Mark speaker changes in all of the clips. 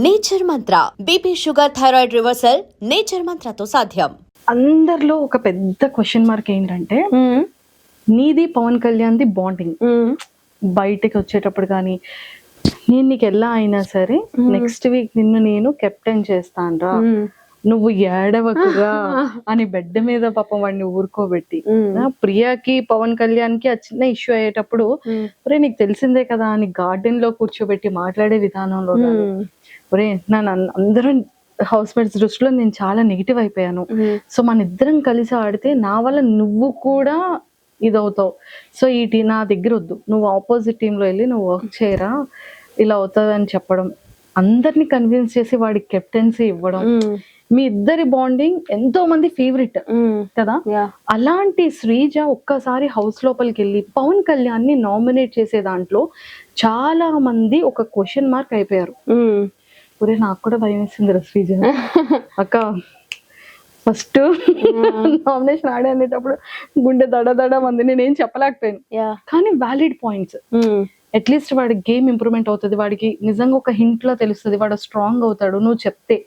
Speaker 1: Nature Mantra BP sugar thyroid reversal Nature మంత్రతో సాధ్యం.
Speaker 2: అందరిలో ఒక పెద్ద క్వశ్చన్ మార్క్ ఏంటంటే నీది పవన్ కళ్యాణ్ది బాండింగ్. బయటకి వచ్చేటప్పుడు కానీ నేను నీకు ఎలా అయినా సరే నెక్స్ట్ వీక్ నిన్ను నేను కెప్టెన్ చేస్తాను, నువ్వు ఏడవకుగా అని బెడ్ మీద పాపం వాడిని ఊరుకోబెట్టి, ప్రియాకి పవన్ కళ్యాణ్ కి ఆ చిన్న ఇష్యూ అయ్యేటప్పుడు ఒరే నీకు తెలిసిందే కదా అని గార్డెన్ లో కూర్చోబెట్టి మాట్లాడే విధానంలో ఒరే నన్ను అందరూ హౌస్ మేట్స్ దృష్టిలో నేను చాలా నెగిటివ్ అయిపోయాను, సో మన ఇద్దరం కలిసి ఆడితే నా వల్ల నువ్వు కూడా ఇదవుతావు, సో ఈ నా దగ్గర వద్దు, నువ్వు ఆపోజిట్ టీంలో వెళ్ళి నువ్వు వర్క్ చేయరా, ఇలా అవుతుంది అని చెప్పడం, అందరినీ కన్విన్స్ చేసి వాడికి కెప్టెన్సీ ఇవ్వడం, మీ ఇద్దరి బాండింగ్ ఎంతో మంది ఫేవరెట్ కదా. అలాంటి శ్రీజ ఒక్కసారి హౌస్ లోపలికి వెళ్ళి పవన్ కళ్యాణ్ ని నామినేట్ చేసే దాంట్లో చాలా మంది ఒక క్వశ్చన్ మార్క్ అయిపోయారు. ఒరే నాకు కూడా భయం వేసింది శ్రీజ అక్క, ఫస్ట్ నామినేషన్ ఆడే అనేటప్పుడు గుండె దడ మంది, నేనేం చెప్పలేకపోయాను, కానీ వ్యాలిడ్ పాయింట్స్. అట్లీస్ట్ వాడి గేమ్ ఇంప్రూవ్మెంట్ అవుతుంది, వాడికి నిజంగా ఒక హింట్ లో తెలుస్తుంది, వాడు స్ట్రాంగ్ అవుతాడు నువ్వు చెప్తే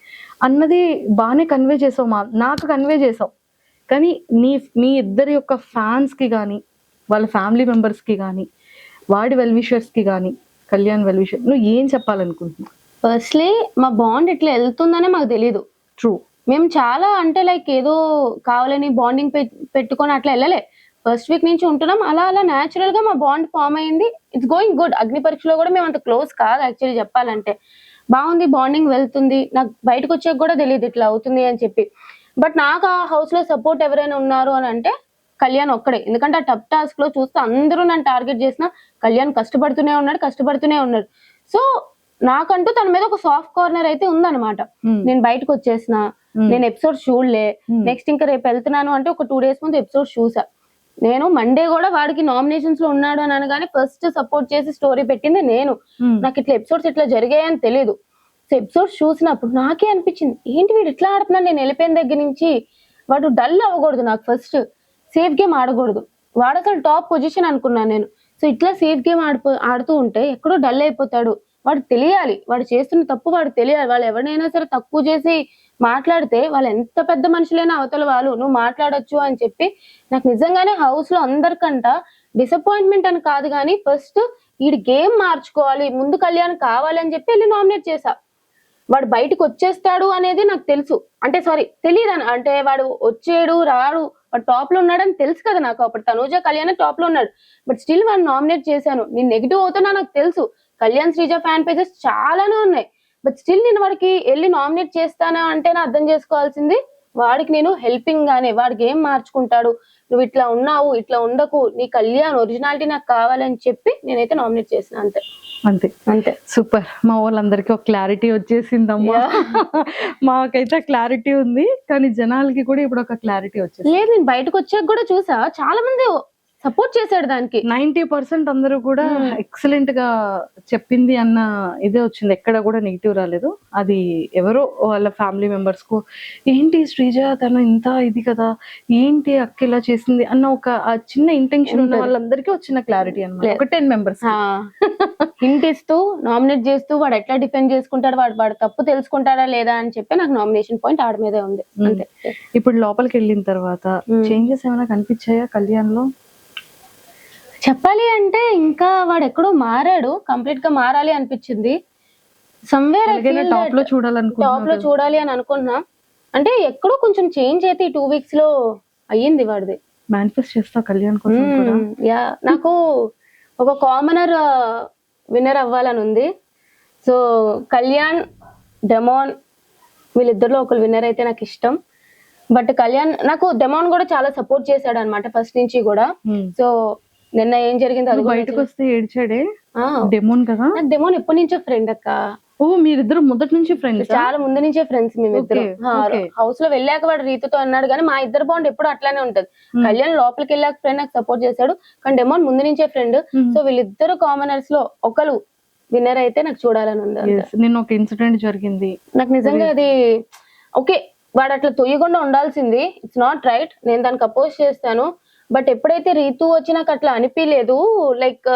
Speaker 2: అన్నది బాగానే కన్వే చేసావు, నాకు కన్వే చేసావు. కానీ మీ ఇద్దరి యొక్క ఫ్యాన్స్ కి కానీ వాళ్ళ ఫ్యామిలీ మెంబర్స్ కి కానీ వాడి వెల్ విషర్స్ కి కానీ కళ్యాణ్ వెల్ విషర్ నువ్వు ఏం చెప్పాలనుకుంటున్నావు?
Speaker 3: ఫస్ట్లీ మా బాండ్ ఇట్లా వెళ్తుందనే మాకు తెలీదు.
Speaker 2: ట్రూ,
Speaker 3: మేము చాలా అంటే లైక్ ఏదో కావాలని బాండింగ్ పెట్టుకొని అట్లా వెళ్ళలే. ఫస్ట్ వీక్ నుంచి ఉంటున్నాం, అలా అలా న్యాచురల్ గా మా బాండ్ ఫామ్ అయింది. It's going good. అగ్ని పరీక్షలో కూడా మేము అంత క్లోజ్ కాదు యాక్చువల్లీ చెప్పాలంటే. బాగుంది, బాండింగ్ వెళ్తుంది. నాకు బయటకు వచ్చాక కూడా తెలియదు ఇట్లా అవుతుంది అని చెప్పి. బట్ నాకు ఆ హౌస్ లో సపోర్ట్ ఎవరైనా ఉన్నారు అని అంటే కళ్యాణ్ ఒక్కడే. ఎందుకంటే ఆ టఫ్ టాస్క్ లో చూస్తే అందరూ నన్ను టార్గెట్ చేసిన కళ్యాణ్ కష్టపడుతూనే ఉన్నాడు. సో నాకంటూ తన మీద ఒక సాఫ్ట్ కార్నర్ అయితే ఉందన్నమాట. నేను బయటకు వచ్చేసిన, నేను ఎపిసోడ్ చూడలే, నెక్స్ట్ ఇంకా రేపు వెళ్తున్నాను అంటే ఒక 2 days ముందు ఎపిసోడ్ చూసా. నేను మండే కూడా వాడికి నామినేషన్స్ లో ఉన్నాడు అని అనగానే ఫస్ట్ సపోర్ట్ చేసి స్టోరీ పెట్టింది నేను. నాకు ఇట్లా ఎపిసోడ్స్ ఇట్లా జరిగాయని తెలియదు. సో ఎపిసోడ్స్ చూసినప్పుడు నాకే అనిపించింది, ఏంటి వీడు ఇట్లా ఆడుతున్నాడు, నేను వెళ్ళిపోయిన దగ్గర నుంచి. వాడు డల్ అవ్వకూడదు, నాకు ఫస్ట్ సేఫ్ గేమ్ ఆడకూడదు. వాడు అసలు టాప్ పొజిషన్ అనుకున్నాను నేను. సో ఇట్లా సేఫ్ గేమ్ ఆడుతూ ఉంటే ఎక్కడో డల్ అయిపోతాడు. వాడు తెలియాలి, వాడు చేస్తున్న తప్పు వాడు తెలియాలి. వాళ్ళు ఎవరినైనా సరే తక్కువ చేసి మాట్లాడితే వాళ్ళు ఎంత పెద్ద మనుషులైనా అవతల వాళ్ళు నువ్వు మాట్లాడొచ్చు అని చెప్పి నాకు నిజంగానే హౌస్ లో అందరికంట డిసప్పాయింట్మెంట్ అని కాదు, కానీ ఫస్ట్ ఈ గేమ్ మార్చుకోవాలి, ముందు కళ్యాణ్ కావాలి అని చెప్పి వెళ్ళి నామినేట్ చేశా. వాడు బయటకు వచ్చేస్తాడు అనేది నాకు తెలుసు, అంటే సారీ తెలియదు అంటే వాడు వచ్చేడు రాడు, వాడు టాప్ లో ఉన్నాడని తెలుసు కదా నాకు. అప్పుడు తనూజ కళ్యాణ్ టాప్ లో ఉన్నాడు, బట్ స్టిల్ వాడు నామినేట్ చేశాను. నేను నెగిటివ్ అవుతున్నా నాకు తెలుసు. కళ్యాణ్ శ్రీజ ఫ్యాన్ పేజెస్ చాలానే ఉన్నాయి, బట్ స్టిల్ నేను వాడికి వెళ్ళి నామినేట్ చేస్తానా అంటే నా అర్థం చేసుకోవాల్సింది వాడికి నేను హెల్పింగ్ గానే, వాడికి ఏం మార్చుకుంటాడు, నువ్వు ఇట్లా ఉన్నావు ఇట్లా ఉండకు, నీ కళ్యాణ్ ఒరిజినాలిటీ నాకు కావాలని చెప్పి నేనైతే నామినేట్ చేసిన. అంతే
Speaker 2: అంతే అంతే. సూపర్. మా వాళ్ళందరికీ ఒక క్లారిటీ వచ్చేసిందమ్మా. మాకైతే క్లారిటీ ఉంది, కానీ జనాలకి కూడా ఇప్పుడు ఒక క్లారిటీ వచ్చేసింది.
Speaker 3: లేదు, నేను బయటకు వచ్చాక కూడా చూసా చాలా మంది సపోర్ట్ చేశాడు దానికి.
Speaker 2: 90% అందరూ కూడా ఎక్సలెంట్ గా చెప్పింది అన్న ఇదే వచ్చింది, ఎక్కడ కూడా నెగిటివ్ రాలేదు. అది ఎవరో వాళ్ళ ఫ్యామిలీ మెంబర్స్ కు ఏంటి శ్రీజ తను ఇంత ఇది కదా, ఏంటి అక్క ఇలా చేసింది అన్న ఒక చిన్న ఇంటెన్షన్ ఉన్న వాళ్ళందరికీ వచ్చిన క్లారిటీ అన్నమాట. ఒక 10 members
Speaker 3: హింట్ ఇస్తూ నామినేట్ చేస్తూ వాడు ఎట్లా డిఫెండ్ చేసుకుంటాడు, వాడు తప్పు తెలుసుకుంటాడా లేదా అని చెప్పి నాకు నామినేషన్ పాయింట్ ఆడ మీదే ఉంది. అంతే.
Speaker 2: ఇప్పుడు లోపలికి వెళ్ళిన తర్వాత చేంజెస్ ఏమైనా కనిపించాయా కళ్యాణ్ లో?
Speaker 3: చెప్పాలి అంటే ఇంకా వాడు ఎక్కడో మారాడు, కంప్లీట్ గా మారాలి అనిపించింది. సమ్వేర్
Speaker 2: టాప్ లో
Speaker 3: చూడాలి అని అనుకున్నా. అంటే ఎక్కడో కొంచెం చేంజ్ అయితే ఈ 2 weeks లో అయ్యింది వాడిది.
Speaker 2: మేనిఫెస్ట్ చేస్తా కళ్యాణ్ కోసం కూడా.
Speaker 3: యా, నాకు ఒక కామనర్ విన్నర్ అవ్వాలని ఉంది. సో కళ్యాణ్, డెమాన్ వీళ్ళిద్దరిలో ఒకరు విన్నర్ అయితే నాకు ఇష్టం. బట్ కళ్యాణ్ నాకు డెమాన్ కూడా చాలా సపోర్ట్ చేశాడు అనమాట ఫస్ట్ నుంచి కూడా. సో నిన్న ఏం జరిగింది అది
Speaker 2: బయటకు వస్తే ఏడ్చాడే డెమోన్ కదా.
Speaker 3: నాకు డెమోన్ ఎప్పటి నుంచో ఫ్రెండ్ అక్క.
Speaker 2: ఓ మీరిద్దరు మొదటి నుంచి ఫ్రెండ్స్?
Speaker 3: చాలా ముందు నుంచే ఫ్రెండ్స్ మేమిద్దరు. హౌస్ లో వెళ్ళాక వాడు రీతితో అన్నాడు, కానీ మా ఇద్దరు బాండ్ ఎప్పుడు అట్లానే ఉంటది. కళ్యాణ్ లోపలికి వెళ్ళాక ఫ్రెండ్ నాకు సపోర్ట్ చేశాడు, కానీ డెమోన్ ముందు నుంచే ఫ్రెండ్. సో వీళ్ళిద్దరు కామనర్స్ లో ఒకరు విన్నర్ అయితే నాకు చూడాలని ఉంది.
Speaker 2: నిన్న ఒక ఇన్సిడెంట్ జరిగింది,
Speaker 3: నాకు నిజంగా అది ఓకే, వాడు అట్లా తొయ్యకుండా ఉండాల్సింది. ఇట్స్ నాట్ రైట్, నేను దానికి అపోజ్ చేస్తాను. బట్ ఎప్పుడైతే రీతు వచ్చి నాకు అట్లా అనిపించలేదు, లైక్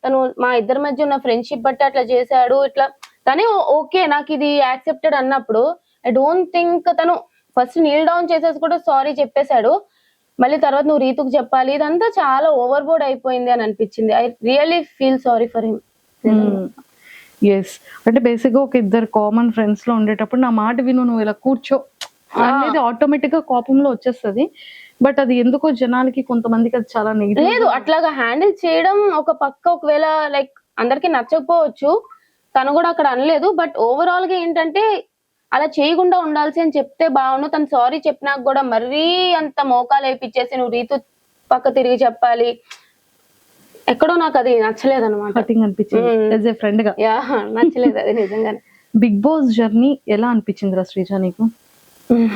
Speaker 3: తను మా ఇద్దరి మధ్య ఉన్న ఫ్రెండ్షిప్ బట్టి అట్లా చేశాడు, ఇట్లా తనే ఓకే నాకు ఇది యాక్సెప్టెడ్ అన్నప్పుడు ఐ డోంట్ థింక్ తను ఫస్ట్ నీల్ డౌన్ చేసేసి కూడా సారీ చెప్పేశాడు. మళ్ళీ తర్వాత నువ్వు రీతుకు చెప్పాలి, ఇదంతా చాలా ఓవర్ బోర్డ్ అయిపోయింది అని అనిపించింది. I really feel sorry for him.
Speaker 2: Yes, అంటే బేసిక్ గా ఒక ఇద్దరు కామన్ ఫ్రెండ్స్ లో ఉండేటప్పుడు నా మాట విను, నువ్వు ఇలా కూర్చో అనేది ఆటోమేటిక్ గా కోపంలో వచ్చేస్తది. బట్ అది ఎందుకో జనాలకి కొంతమందికి అది చాలా నెగిటివ్.
Speaker 3: లేదు, అట్లాగా హ్యాండిల్ చేయడం ఒక పక్క ఒకవేళ లైక్ అందరికి నచ్చకపోవచ్చు, తను కూడా అక్కడ అనలేదు. బట్ ఓవరాల్ గా ఏంటంటే అలా చేయకుండా ఉండాల్సి అని చెప్తే బాగుండు. తను సారీ చెప్పినాక కూడా మరీ అంత మోకాలు వేయించేసి నువ్వు రీతు పక్క తిరిగి చెప్పాలి, ఎక్కడో నాకు అది నచ్చలేదు అనమాట.
Speaker 2: కటింగ్ అనిపించింది యాజ్ ఏ ఫ్రెండ్ గా.
Speaker 3: యా, నచ్చలేదు అది నిజంగానే.
Speaker 2: బిగ్ బాస్ జర్నీ ఎలా అనిపించిందిరా శ్రీజ నీకు?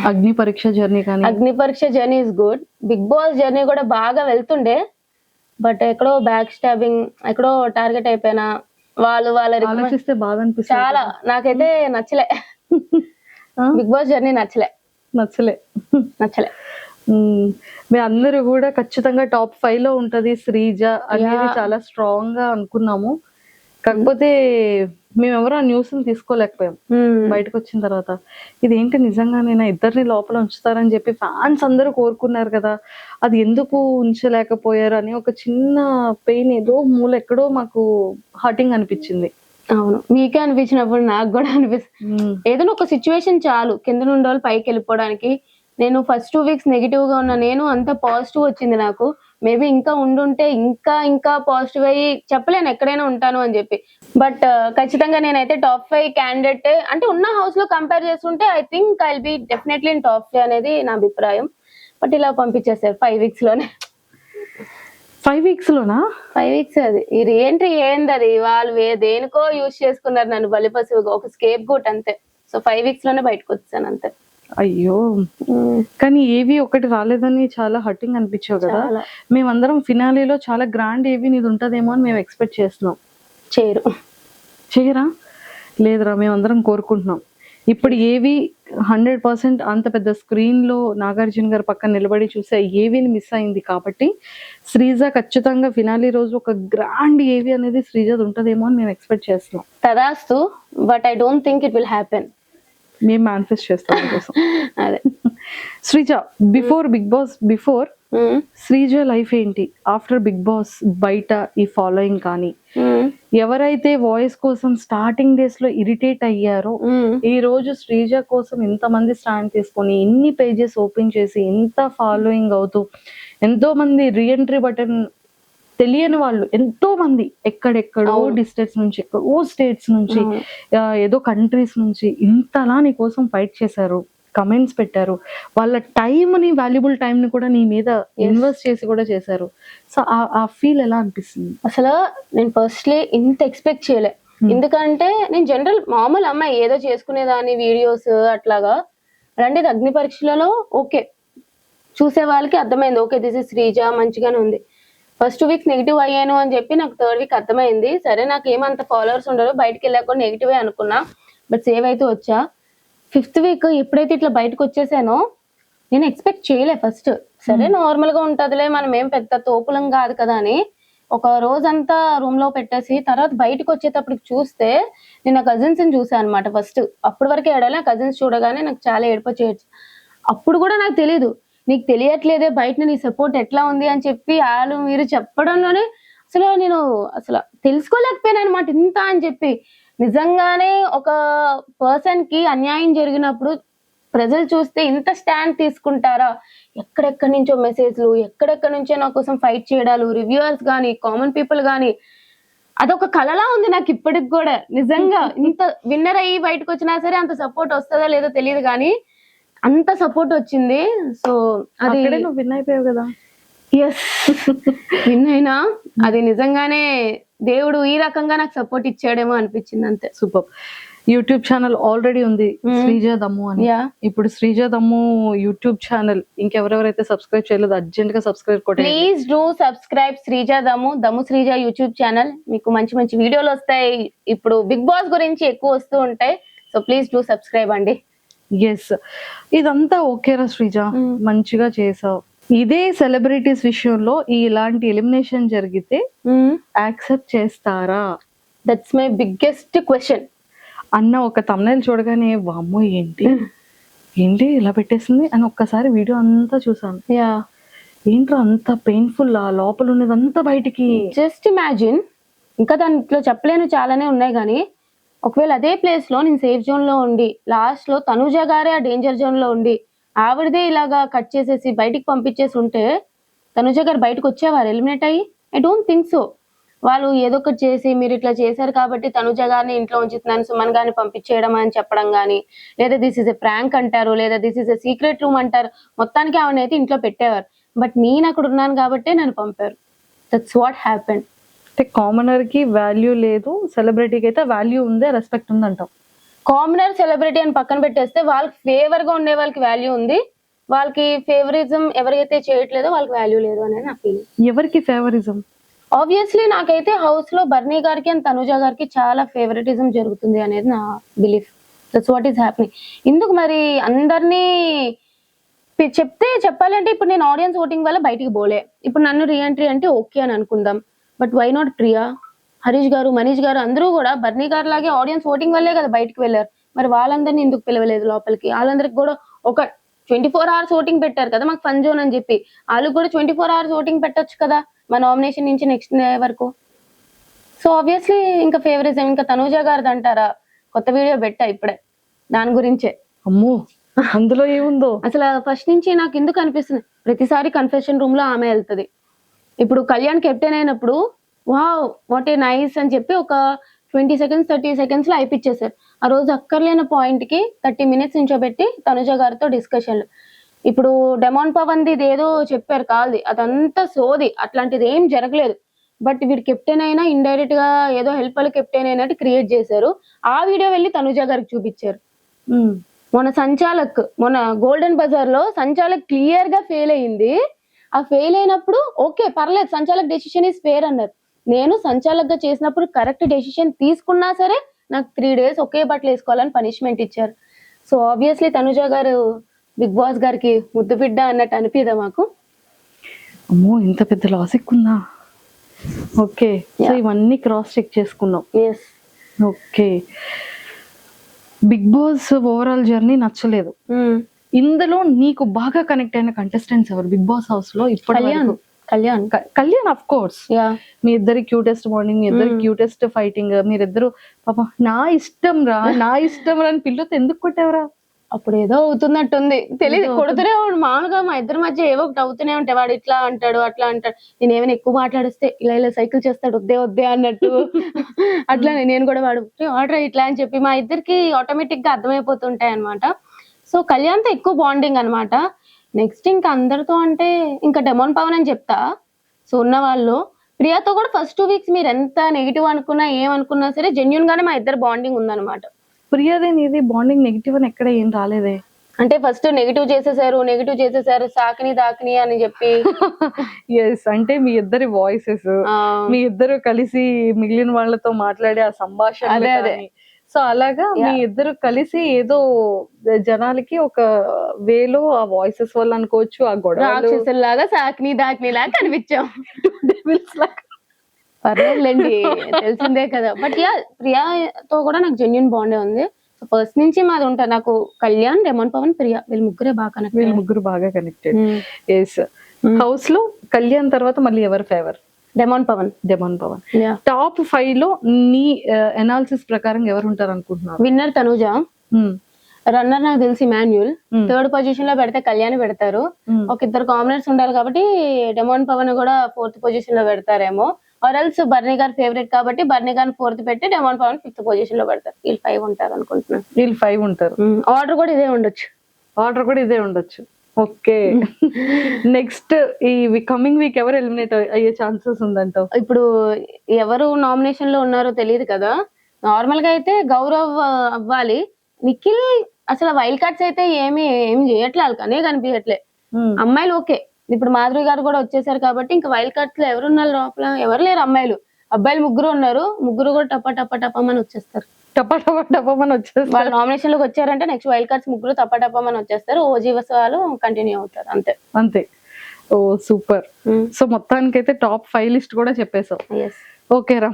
Speaker 2: అగ్ని పరీక్ష జర్నీ కానీ.
Speaker 3: Agni Pariksha journey is good. Bigg Boss journey కూడా బాగా వెళ్తుండే, బట్ ఎక్కడో బ్యాక్ స్టాబింగ్, ఎక్కడో టార్గెట్ అయిపోయినా. వాళ్ళు
Speaker 2: ఆలోచిస్తే బాగా అనిపిస్తుంది.
Speaker 3: చాలా నాకైతే నచ్చలే. బిగ్ బాస్ జర్నీ నచ్చలే.
Speaker 2: మీ అందరూ కూడా ఖచ్చితంగా టాప్ 5 లో ఉంటది శ్రీజ అనేది చాలా స్ట్రాంగ్ గా అనుకున్నాము. కాకపోతే మేమెవరో ఆ న్యూస్ తీసుకోలేకపోయాం. బయటకు వచ్చిన తర్వాత ఇదేంటి నిజంగా నేను ఇద్దరిని లోపల ఉంచుతారని చెప్పి ఫ్యాన్స్ అందరూ కోరుకున్నారు కదా, అది ఎందుకు ఉంచలేకపోయారు అని ఒక చిన్న పెయిన్ ఏదో మూల ఎక్కడో మాకు హర్టింగ్ అనిపించింది.
Speaker 3: అవును, మీకే అనిపించినప్పుడు నాకు కూడా అనిపిస్తుంది. ఏదైనా ఒక సిచ్యువేషన్ చాలు కింద నుండి వాళ్ళు పైకి వెళ్ళిపోవడానికి. నేను ఫస్ట్ 2 వీక్స్ నెగిటివ్ గా ఉన్నా, నేను అంత పాజిటివ్ వచ్చింది నాకు. మేబీ ఇంకా ఉండుంటే ఇంకా పాజిటివ్ అయ్యి చెప్పలేను ఎక్కడైనా ఉంటాను అని చెప్పి. బట్ ఖచ్చితంగా నేనైతే టాప్ 5 క్యాండిడేట్ అంటే ఉన్న హౌస్ లో కంపేర్ చేసుకుంటే I think I will be definitely in top 5 అనేది నా అభిప్రాయం. బట్ ఇలా పంపించేసారు 5 వీక్స్ లోనే.
Speaker 2: 5 వీక్స్ లోనా?
Speaker 3: 5 వీక్స్ అది ఈ రీఎంట్రీ ఏంది అది, వాళ్ళు దేనికో యూజ్ చేసుకున్నారు నన్ను బలిపశువుగా, ఒక స్కేప్ గోట్ అంతే. సో 5 వీక్స్ లోనే బయటకు వచ్చాను అంతే.
Speaker 2: అయ్యో, కానీ ఏవి ఒకటి రాలేదని చాలా హర్టింగ్ అనిపించావు కదా. మేమందరం ఫినాలీలో చాలా గ్రాండ్ ఏవి నీది ఉంటదేమో అని మేము ఎక్స్పెక్ట్ చేస్తున్నాం. చేయరా? లేదురా, మేమందరం కోరుకుంటున్నాం. ఇప్పుడు ఏవి 100% అంత పెద్ద స్క్రీన్ లో నాగార్జున గారు పక్కన నిలబడి చూసే ఏవిని మిస్ అయింది కాబట్టి శ్రీజ ఖచ్చితంగా ఫినాలీ రోజు ఒక గ్రాండ్ ఏవి అనేది శ్రీజ ఉంటదేమో అని మేము ఎక్స్పెక్ట్ చేస్తున్నాం.
Speaker 3: తదాస్తు, but I don't think it will happen.
Speaker 2: మేము మేనిఫెస్ట్ చేస్తాం కోసం.
Speaker 3: అదే
Speaker 2: Sreeja, Bigg Boss before Sreeja life ఏంటి, ఆఫ్టర్ బిగ్ బాస్ బయట ఈ ఫాలోయింగ్ కానీ, ఎవరైతే వాయిస్ కోసం స్టార్టింగ్ డేస్ లో ఇరిటేట్ అయ్యారో ఈ రోజు శ్రీజ కోసం ఎంతమంది స్టాండ్ తీసుకొని ఇన్ని పేజెస్ ఓపెన్ చేసి ఇంత ఫాలోయింగ్ అవుతూ ఎంతో మంది రీఎంట్రీ బటన్ తెలియని వాళ్ళు ఎంతో మంది ఎక్కడెక్కడో డిస్ట్రిక్ట్స్ నుంచి, ఎక్కడో స్టేట్స్ నుంచి, ఏదో కంట్రీస్ నుంచి ఇంతలా నీ కోసం ఫైట్ చేశారు, కమెంట్స్ పెట్టారు, వాళ్ళ టైంని, వాల్యుబుల్ టైంని కూడా నీ మీద ఇన్వెస్ట్ చేసి కూడా చేశారు. సో ఆ ఫీల్ ఎలా అనిపిస్తుంది?
Speaker 3: అసలు నేను ఫస్ట్లీ ఇంత ఎక్స్పెక్ట్ చేయలే. ఎందుకంటే నేను జనరల్ మామూలు అమ్మాయి, ఏదో చేసుకునేదాన్ని వీడియోస్ అట్లాగా. అలాంటిది అగ్ని పరీక్షలలో ఓకే చూసే వాళ్ళకి అర్థమైంది, ఓకే దిస్ ఇస్ శ్రీజ మంచిగానే ఉంది. ఫస్ట్ 2 వీక్స్ నెగిటివ్ అయ్యాను అని చెప్పి నాకు 3rd వీక్ అర్థమైంది. సరే నాకు ఏమంత ఫాలోవర్స్ ఉండరు, బయటకు వెళ్ళాక కూడా నెగిటివే అనుకున్నా, బట్ సేవ్ అయితే వచ్చా. 5th వీక్ ఎప్పుడైతే ఇట్లా బయటకు వచ్చేసానో నేను ఎక్స్పెక్ట్ చేయలే ఫస్ట్. సరే నార్మల్ గా ఉంటదిలే, మనం ఏం పెద్ద తోపులం కాదు కదా అని ఒక రోజంతా రూమ్ లో పెట్టేసి తర్వాత బయటకు వచ్చేటప్పటికి చూస్తే నేను నా కజిన్స్ ని చూసాను అనమాట. ఫస్ట్ అప్పటి వరకు ఏడాలి, కజిన్స్ చూడగానే నాకు చాలా ఏడుపు వచ్చేయచ్చు. అప్పుడు కూడా నాకు తెలీదు, నీకు తెలియట్లేదే బయట నీ సపోర్ట్ ఎట్లా ఉంది అని చెప్పి వాళ్ళు మీరు చెప్పడంలోనే నేను తెలుసుకోలేకపోయాను అనమాట ఇంత అని చెప్పి. నిజంగానే ఒక పర్సన్ కి అన్యాయం జరిగినప్పుడు ప్రజలు చూస్తే ఇంత స్టాండ్ తీసుకుంటారా? ఎక్కడెక్కడి నుంచో మెసేజ్లు, ఎక్కడెక్కడి నుంచో నా కోసం ఫైట్ చేయడాలు, రివ్యూవర్స్ గానీ, కామన్ పీపుల్ గానీ, అదొక కళలా ఉంది నాకు ఇప్పటికి కూడా. నిజంగా ఇంత విన్నర్ అయ్యి బయటకు వచ్చినా సరే అంత సపోర్ట్ వస్తుందో లేదో తెలియదు కానీ అంత సపోర్ట్ వచ్చింది. సో అది
Speaker 2: నువ్వు విన్ అయిపోయావు కదా.
Speaker 3: ఎస్, విన్ అయినా అది నిజంగానే దేవుడు ఈ రకంగా నాకు సపోర్ట్ ఇచ్చాడేమో అనిపించింది అంతే.
Speaker 2: సూపర్. యూట్యూబ్ ఛానల్ ఆల్రెడీ ఉంది శ్రీజ దమ్ము అని. ఇప్పుడు శ్రీజ దమ్ము యూట్యూబ్ ఛానల్ ఇంకెవరెవరైతే సబ్స్క్రైబ్ చేయలేదు అర్జెంట్ గా సబ్స్క్రైబ్ కొట్టండి.
Speaker 3: ప్లీజ్ డూ సబ్స్క్రైబ్ శ్రీజ దమ్ము శ్రీజ యూట్యూబ్ ఛానల్. మీకు మంచి మంచి వీడియోలు వస్తాయి, ఇప్పుడు బిగ్ బాస్ గురించి ఎక్కువ వస్తూ ఉంటాయి. సో ప్లీజ్ డూ సబ్స్క్రైబ్ అండి.
Speaker 2: ఎస్, ఇదంతా ఓకేరా శ్రీజ, మంచిగా చేసావు. ఇదే సెలబ్రిటీస్ విషయంలో ఇలాంటి ఎలిమినేషన్ జరిగితే యాక్సెప్ట్ చేస్తారా?
Speaker 3: That's my biggest question.
Speaker 2: అన్న ఒక thumbnail చూడగానే వామ్మో ఏంటి ఏంటి ఇలా పెట్టేసింది అని ఒక్కసారి వీడియో అంతా చూసాను.
Speaker 3: యా,
Speaker 2: ఏంట్రా అంత పెయిన్ఫుల్, ఆ లోపల ఉన్నదంతా బయటికి.
Speaker 3: Just imagine. ఇంకా దాంట్లో చెప్పలేను చాలానే ఉన్నాయి కానీ ఒకవేళ అదే ప్లేస్ లో నేను సేఫ్ జోన్ లో ఉండి లాస్ట్ లో తనుజ గారే ఆ డేంజర్ జోన్ లో ఉండి ఆవిడదే ఇలాగా కట్ చేసేసి బయటికి పంపించేసి ఉంటే తనుజ గారు బయటకు వచ్చేవారు ఎలిమినేట్ అయ్యి? I don't think so. వాళ్ళు ఏదో ఒకటి చేసి మీరు ఇట్లా చేశారు కాబట్టి తనుజ గారిని ఇంట్లో ఉంచుతున్నాను, సుమన్ గారిని పంపించేయడం అని చెప్పడం కానీ, లేదా దిస్ ఇస్ ఎ ప్రాంక్ అంటారు, లేదా this is a secret room అంటారు, మొత్తానికి ఆవిడ అయితే ఇంట్లో పెట్టేవారు. బట్ నేను అక్కడ ఉన్నాను కాబట్టే నన్ను పంపారు. That's what happen.
Speaker 2: అంటే కామనర్ కి వాల్యూ లేదు, సెలబ్రిటీకి అయితే వాల్యూ ఉంది, రెస్పెక్ట్ ఉంది అంటాం.
Speaker 3: కామనర్ సెలబ్రిటీ అని పక్కన పెట్టేస్తే వాళ్ళకి ఫేవర్ గా ఉండే వాళ్ళకి వాల్యూ ఉంది, వాళ్ళకి ఫేవరిజం ఎవరైతే చేయట్లేదో వాళ్ళకి వాల్యూ లేదు అనేది నా ఫీలింగ్.
Speaker 2: ఎవరికి ఫేవరిజం?
Speaker 3: ఆబ్వియస్లీ నాకైతే హౌస్ లో బర్నీ గారికి అండ్ తనుజ గారికి చాలా ఫేవరెటిజం జరుగుతుంది అనేది నా belief. That's what is happening. ఎందుకు మరి అందరినీ చెప్తే చెప్పాలంటే ఇప్పుడు నేను ఆడియన్స్ ఓటింగ్ వల్ల బయటికి పోలే, ఇప్పుడు నన్ను రీఎంట్రీ అంటే ఓకే అని అనుకుందాం. But why not Priya, Harish garu, Manish గారు అందరూ కూడా బర్నీ గారు లాగే ఆడియన్స్ ఓటింగ్ వల్లే కదా బయటకు వెళ్ళారు. మరి వాళ్ళందరినీ ఎందుకు పిలవలేదు లోపలికి? వాళ్ళందరికి కూడా ఒక 24 hours ఓటింగ్ పెట్టారు కదా మాకు ఫన్ జోన్ అని చెప్పి, వాళ్ళు కూడా 24 hours ఓటింగ్ పెట్టొచ్చు కదా మా నామినేషన్ నుంచి నెక్స్ట్ వరకు. సో ఆబ్వియస్లీ ఇంకా ఫేవరిజం ఇంకా తనూజ గారిది అంటారా? కొత్త వీడియో పెట్టా ఇప్పుడే దాని గురించే.
Speaker 2: అమ్మో అందులో ఏముందో
Speaker 3: అసలు ఫస్ట్ నుంచి నాకు ఎందుకు అనిపిస్తుంది, ప్రతిసారి కన్ఫెషన్ రూమ్ లో ఆమె వెళ్తుంది. ఇప్పుడు కళ్యాణ్ కెప్టెన్ అయినప్పుడు వావ్ వాట్ ఏ నైస్ అని చెప్పి ఒక 20 seconds 30 seconds లో అయిపిచ్చేసారు. ఆ రోజు అక్కర్లేని పాయింట్ కి 30 minutes నుంచోబెట్టి తనుజ గారితో డిస్కషన్లు. ఇప్పుడు డెమాన్ పవన్ ది ఏదో చెప్పారు కాల్ది, అదంతా సోది, అట్లాంటిది ఏం జరగలేదు. బట్ వీడు కెప్టెన్ అయినా ఇండైరెక్ట్ గా ఏదో హెల్ప్ వాళ్ళు కెప్టెన్ అయినట్టు క్రియేట్ చేశారు. ఆ వీడియో వెళ్ళి తనుజ గారికి చూపించారు. మొన్న గోల్డెన్ బజార్ లో సంచాలక్ క్లియర్ గా ఫెయిల్ అయింది. ఆ ఫెయిల్ అయినప్పుడు ఓకే పర్లేదు, సంచాలక్ డెసిషన్ ఈస్ ఫేర్ అన్నారు. నేను సంచాలక్ గా చేసినప్పుడు కరెక్ట్ డెసిషన్ తీసుకున్నా సరే నాకు 3 days ఒకే బట్టలు వేసుకోవాలని పనిష్మెంట్ ఇచ్చారు. సో ఆబ్వియస్లీ తనుజ గారు బిగ్ బాస్ గారికి ముద్దు బిడ్డ అన్నట్టు అనిపిదా మాకు?
Speaker 2: అమ్మో ఇంత పెద్ద లాజిక్ ఉందా? ఓకే, సో ఇవన్నీ క్రాస్ చెక్ చేసుకున్నాం.
Speaker 3: Yes.
Speaker 2: Okay, Bigg Boss overall journey నచ్చలేదు. ఇందులో నీకు బాగా కనెక్ట్ అయిన కంటెస్టెంట్స్ ఎవరు బిగ్ బాస్ హౌస్ లో? ఇప్పుడు కళ్యాణ్ ఆఫ్ కోర్స్. మీ ఇద్దరి క్యూటెస్ట్ మార్నింగ్, మీ ఇద్దరి క్యూటెస్ట్ ఫైటింగ్, మీరిద్దరు పాప నా ఇష్టం రా అని పిల్లతో ఎందుకు కొట్టేవరా?
Speaker 3: అప్పుడు ఏదో అవుతున్నట్టుంది తెలియదు, కొడుతూనే వాడు మామూలుగా మా ఇద్దరి మధ్య ఏవో ఒకటి అవుతూనే ఉంటాయి. వాడు ఇట్లా అంటాడు అట్లా అంటాడు, నేను ఏమైనా ఎక్కువ మాట్లాడిస్తే ఇలా సైకిల్ చేస్తాడు వద్దే అన్నట్టు. అట్లానే నేను కూడా వాడు ఆర్డర్ ఇట్లా అని చెప్పి మా ఇద్దరికి ఆటోమేటిక్ గా అర్థమైపోతుంటాయి అనమాట. సో కళ్యాణ్తో ఎక్కువ బాండింగ్ అనమాట. నెక్స్ట్ ఇంకా అందరితో అంటే ఇంకా డెమాన్ పవన్ అని చెప్తా. సో ఉన్న వాళ్ళు ప్రియాతో కూడా ఫస్ట్ 2 weeks మీరు ఎంత నెగిటివ్ అనుకున్నా ఏమనుకున్నా సరే జెన్యున్ గానే మా ఇద్దరు బాండింగ్ ఉందన్నమాట.
Speaker 2: ప్రియాదే నీది బాండింగ్ నెగిటివ్ అని ఎక్కడ ఏం రాలేదే.
Speaker 3: అంటే ఫస్ట్ నెగిటివ్ చేసేసారు సాకిని దాకిని అని చెప్పి.
Speaker 2: ఎస్, అంటే మీ ఇద్దరి వాయిసెస్, మీ ఇద్దరు కలిసి మిగిలిన వాళ్ళతో మాట్లాడే ఆ సంభాషణ,
Speaker 3: అదే
Speaker 2: సో అలాగా మీ ఇద్దరు కలిసి ఏదో జనాలకి ఒక వేలో ఆ వాయిసెస్ వల్ల అనుకోవచ్చు, ఆ
Speaker 3: గొడవలాగా సాకిని దాకిని లాగా కనిపించాం. పర్లేదులేండి తెలిసిందే కదా. బట్ యా ప్రియాతో కూడా నాకు జెన్యున్ బాండే ఉంది. సో ఫస్ట్ నుంచి మాది ఉంటా. నాకు కళ్యాణ్, డెమాన్ పవన్, ప్రియా వీళ్ళు ముగ్గురు బాగా
Speaker 2: కనెక్టెడ్. ఎస్, హౌస్ లో కళ్యాణ్ తర్వాత మళ్ళీ ఎవరు ఫేవర్?
Speaker 3: డెమాన్ పవన్.
Speaker 2: టాప్ 5 లో నీ అనాలిసిస్ ప్రకారం ఎవరు ఉంటారు అనుకుంటున్నారు?
Speaker 3: విన్నర్ తనుజ, రన్నర్ నాకు తెలిసి మాన్యుల్, థర్డ్ పొజిషన్ లో పెడితే కళ్యాణ్ పెడతారు. ఒక ఇద్దరు కామనర్స్ ఉండాలి కాబట్టి డెమాన్ పవన్ కూడా 4th పొజిషన్ లో పెడతారేమో. ఆర్ఎల్స్ బర్నీ గారు ఫేవరెట్ కాబట్టి బర్నీ గారిని 4th పెట్టి డెమాన్ పవన్ 5th పొజిషన్ లో పెడతారు. వీళ్ళు 5 ఉంటారు అనుకుంటున్నాను.
Speaker 2: వీళ్ళు 5 ఉంటారు.
Speaker 3: ఆర్డర్ కూడా ఇదే ఉండొచ్చు.
Speaker 2: ఓకే, నెక్స్ట్ ఈ కమింగ్ వీక్ ఎవరు ఎలిమినేట్ అయ్యే ఛాన్సెస్ ఉందంటావు?
Speaker 3: ఇప్పుడు ఎవరు నామినేషన్ లో ఉన్నారో తెలియదు కదా. నార్మల్ గా అయితే గౌరవ్ అవ్వాలి. నిఖిల్ అసలు వైల్డ్ కార్డ్స్ అయితే ఏం చేయట్లే, వాళ్ళకనే కనిపించట్లే. అమ్మాయిలు ఓకే, ఇప్పుడు మాధురి గారు కూడా వచ్చేసారు కాబట్టి ఇంకా వైల్డ్ కార్డ్స్ లో ఎవరున్నారు లోపల? ఎవరు లేరు అమ్మాయిలు. అబ్బాయిలు 3 ఉన్నారు. 3 కూడా టపమని వచ్చేస్తారు. వాళ్ళు నామినేషన్ లోకి వచ్చారంటే నెక్స్ట్ వైల్డ్ కార్డ్స్ 3 టపమని వచ్చేస్తారు. ఓజీవస్ వాళ్ళు కంటిన్యూ అవుతారు అంతే.
Speaker 2: ఓ సూపర్. సో మొత్తానికైతే టాప్ 5 లిస్ట్ కూడా చెప్పేసావు. ఓకే రా.